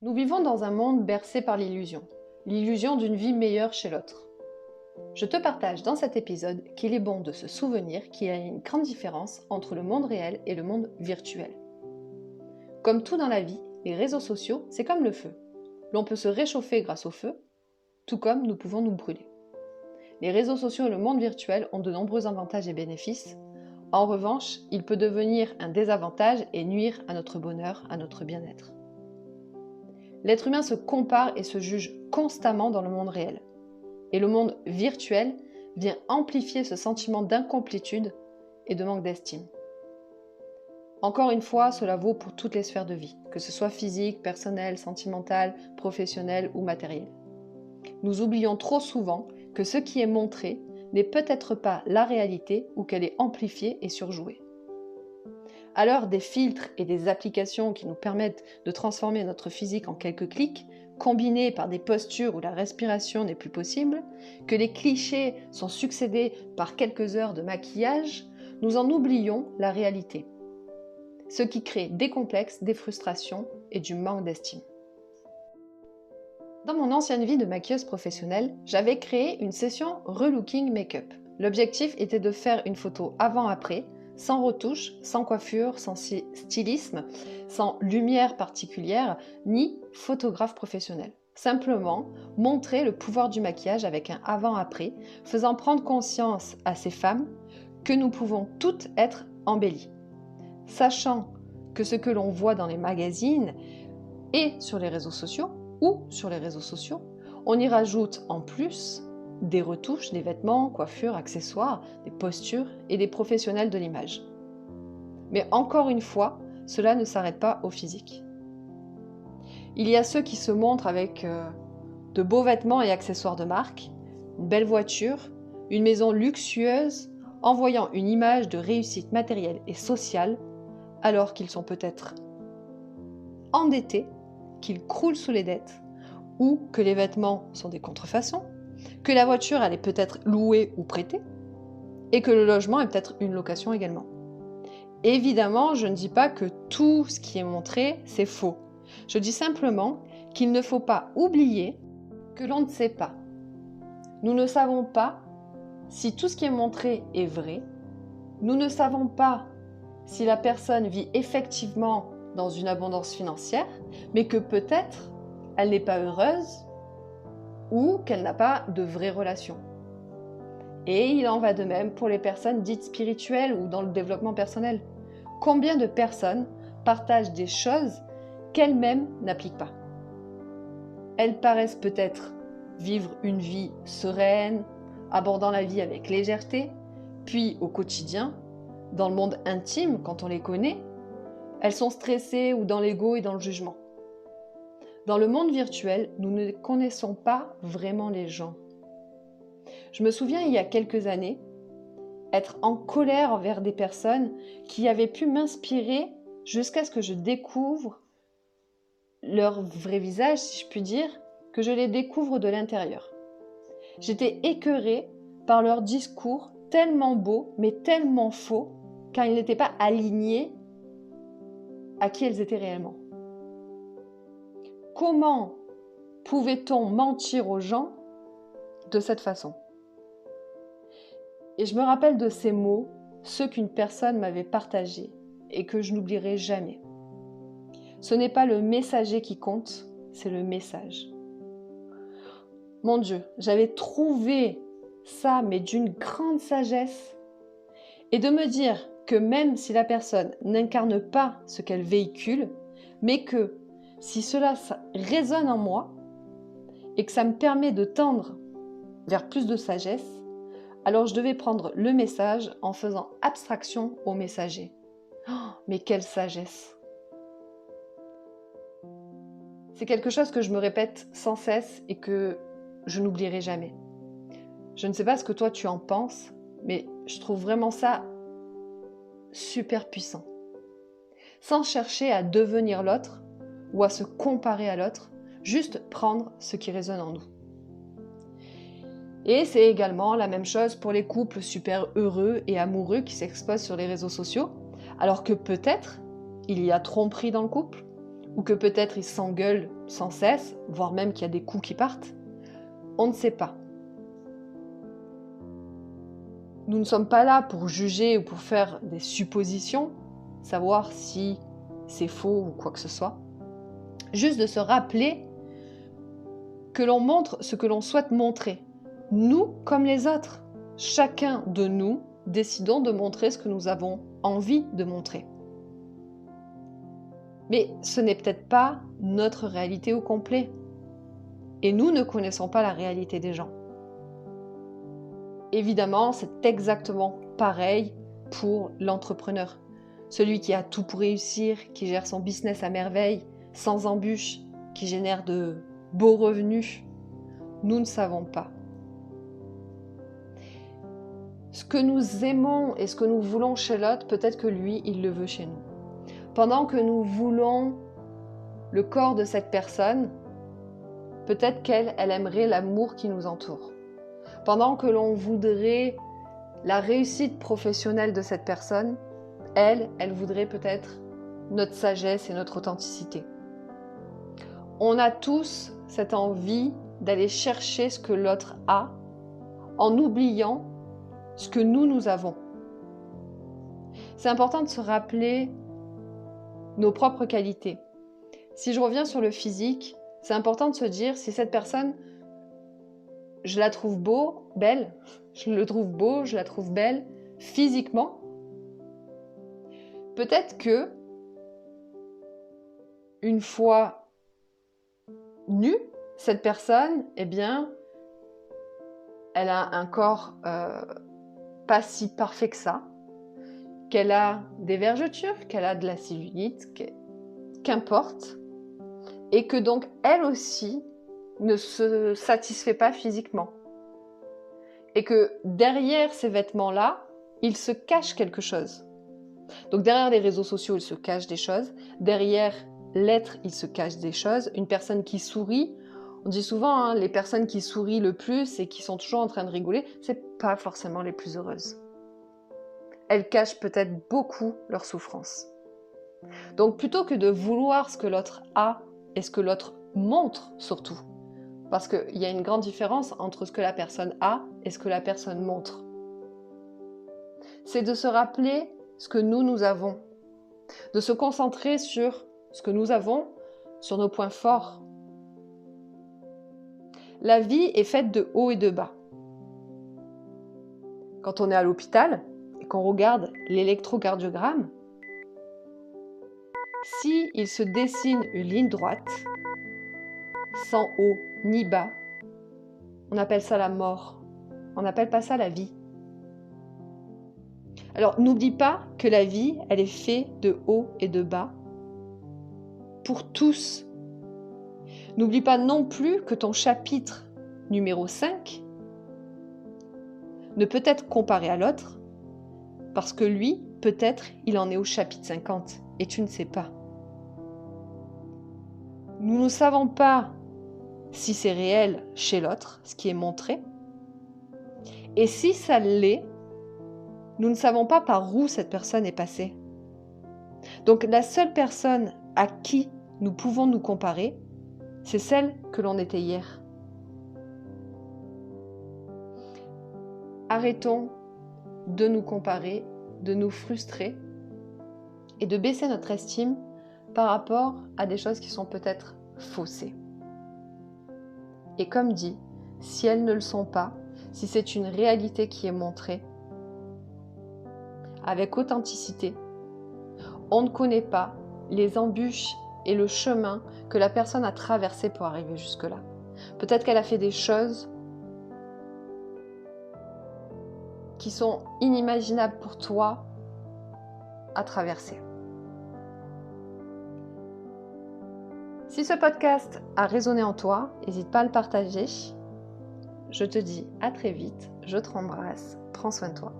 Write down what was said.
Nous vivons dans un monde bercé par l'illusion d'une vie meilleure chez l'autre. Je te partage dans cet épisode qu'il est bon de se souvenir qu'il y a une grande différence entre le monde réel et le monde virtuel. Comme tout dans la vie, les réseaux sociaux, c'est comme le feu. L'on peut se réchauffer grâce au feu, tout comme nous pouvons nous brûler. Les réseaux sociaux et le monde virtuel ont de nombreux avantages et bénéfices. En revanche, il peut devenir un désavantage et nuire à notre bonheur, à notre bien-être. L'être humain se compare et se juge constamment dans le monde réel. Et le monde virtuel vient amplifier ce sentiment d'incomplétude et de manque d'estime. Encore une fois, cela vaut pour toutes les sphères de vie, que ce soit physique, personnelle, sentimentale, professionnelle ou matérielle. Nous oublions trop souvent que ce qui est montré n'est peut-être pas la réalité ou qu'elle est amplifiée et surjouée. À l'heure des filtres et des applications qui nous permettent de transformer notre physique en quelques clics, combinés par des postures où la respiration n'est plus possible, que les clichés sont succédés par quelques heures de maquillage, nous en oublions la réalité. Ce qui crée des complexes, des frustrations et du manque d'estime. Dans mon ancienne vie de maquilleuse professionnelle, j'avais créé une session relooking make-up. L'objectif était de faire une photo avant-après, sans retouche, sans coiffure, sans stylisme, sans lumière particulière, ni photographe professionnel. Simplement, montrer le pouvoir du maquillage avec un avant-après, faisant prendre conscience à ces femmes que nous pouvons toutes être embellies. Sachant que ce que l'on voit dans les magazines et sur les réseaux sociaux, on y rajoute en plus des retouches, des vêtements, coiffures, accessoires, des postures et des professionnels de l'image. Mais encore une fois, cela ne s'arrête pas au physique. Il y a ceux qui se montrent avec de beaux vêtements et accessoires de marque, une belle voiture, une maison luxueuse, envoyant une image de réussite matérielle et sociale, alors qu'ils sont peut-être endettés, qu'ils croulent sous les dettes, ou que les vêtements sont des contrefaçons, que la voiture elle est peut-être louée ou prêtée, et que le logement est peut-être une location également. Évidemment, je ne dis pas que tout ce qui est montré, c'est faux. Je dis simplement qu'il ne faut pas oublier que l'on ne sait pas. Nous ne savons pas si tout ce qui est montré est vrai. Nous ne savons pas si la personne vit effectivement dans une abondance financière, mais que peut-être elle n'est pas heureuse ou qu'elle n'a pas de vraies relations. Et il en va de même pour les personnes dites spirituelles ou dans le développement personnel. Combien de personnes partagent des choses qu'elles-mêmes n'appliquent pas? Elles paraissent peut-être vivre une vie sereine, abordant la vie avec légèreté, puis au quotidien, dans le monde intime, quand on les connaît, elles sont stressées ou dans l'ego et dans le jugement. Dans le monde virtuel, nous ne connaissons pas vraiment les gens. Je me souviens, il y a quelques années, être en colère envers des personnes qui avaient pu m'inspirer jusqu'à ce que je découvre leur vrai visage, si je puis dire, que je les découvre de l'intérieur. J'étais écœurée par leur discours tellement beau, mais tellement faux, car ils n'étaient pas alignés à qui elles étaient réellement. Comment pouvait-on mentir aux gens de cette façon? Et je me rappelle de ces mots, ceux qu'une personne m'avait partagés et que je n'oublierai jamais. Ce n'est pas le messager qui compte, c'est le message. Mon Dieu, j'avais trouvé ça, mais d'une grande sagesse. Et de me dire que même si la personne n'incarne pas ce qu'elle véhicule, mais que si cela résonne en moi et que ça me permet de tendre vers plus de sagesse, alors je devais prendre le message en faisant abstraction au messager. Oh, mais quelle sagesse! C'est quelque chose que je me répète sans cesse et que je n'oublierai jamais. Je ne sais pas ce que toi tu en penses, mais je trouve vraiment ça super puissant. Sans chercher à devenir l'autre ou à se comparer à l'autre, juste prendre ce qui résonne en nous. Et c'est également la même chose pour les couples super heureux et amoureux qui s'exposent sur les réseaux sociaux, alors que peut-être il y a tromperie dans le couple, ou que peut-être ils s'engueulent sans cesse, voire même qu'il y a des coups qui partent, on ne sait pas. Nous ne sommes pas là pour juger ou pour faire des suppositions, savoir si c'est faux ou quoi que ce soit. Juste de se rappeler que l'on montre ce que l'on souhaite montrer. Nous comme les autres. Chacun de nous décidons de montrer ce que nous avons envie de montrer. Mais ce n'est peut-être pas notre réalité au complet. Et nous ne connaissons pas la réalité des gens. Évidemment, c'est exactement pareil pour l'entrepreneur. Celui qui a tout pour réussir, qui gère son business à merveille, sans embûches, qui génère de beaux revenus. Nous ne savons pas. Ce que nous aimons et ce que nous voulons chez l'autre, peut-être que lui, il le veut chez nous. Pendant que nous voulons le corps de cette personne, peut-être qu'elle aimerait l'amour qui nous entoure. Pendant que l'on voudrait la réussite professionnelle de cette personne, elle voudrait peut-être notre sagesse et notre authenticité. On a tous cette envie d'aller chercher ce que l'autre a en oubliant ce que nous avons. C'est important de se rappeler nos propres qualités. Si je reviens sur le physique, c'est important de se dire si cette personne, je la trouve belle, je le trouve beau, je la trouve belle physiquement. Peut-être que une fois nue, cette personne, elle a un corps pas si parfait que ça, qu'elle a des vergetures, qu'elle a de la cellulite, qu'importe, et que donc elle aussi ne se satisfait pas physiquement. Et que derrière ces vêtements-là, il se cache quelque chose. Donc derrière les réseaux sociaux, il se cache des choses. Derrière l'être, il se cache des choses. Une personne qui sourit, on dit souvent, les personnes qui sourient le plus et qui sont toujours en train de rigoler, c'est pas forcément les plus heureuses. Elles cachent peut-être beaucoup leur souffrance. Donc plutôt que de vouloir ce que l'autre a et ce que l'autre montre surtout, parce qu'il y a une grande différence entre ce que la personne a et ce que la personne montre, c'est de se rappeler ce que nous avons, de se concentrer sur ce que nous avons, sur nos points forts. La vie est faite de hauts et de bas. Quand on est à l'hôpital et qu'on regarde l'électrocardiogramme, si il se dessine une ligne droite, sans haut ni bas, on appelle ça la mort. On n'appelle pas ça la vie. Alors n'oublie pas que la vie, elle est faite de hauts et de bas pour tous. N'oublie pas non plus que ton chapitre numéro 5 ne peut être comparé à l'autre parce que lui, peut-être, il en est au chapitre 50 et tu ne sais pas. Nous ne savons pas si c'est réel chez l'autre, ce qui est montré. Et si ça l'est, nous ne savons pas par où cette personne est passée. Donc la seule personne à qui nous pouvons nous comparer, c'est celle que l'on était hier. Arrêtons de nous comparer, de nous frustrer et de baisser notre estime par rapport à des choses qui sont peut-être faussées. Et comme dit, si elles ne le sont pas, si c'est une réalité qui est montrée, avec authenticité, on ne connaît pas les embûches et le chemin que la personne a traversé pour arriver jusque-là. Peut-être qu'elle a fait des choses qui sont inimaginables pour toi à traverser. Si ce podcast a résonné en toi, n'hésite pas à le partager. Je te dis à très vite, je t'embrasse, prends soin de toi.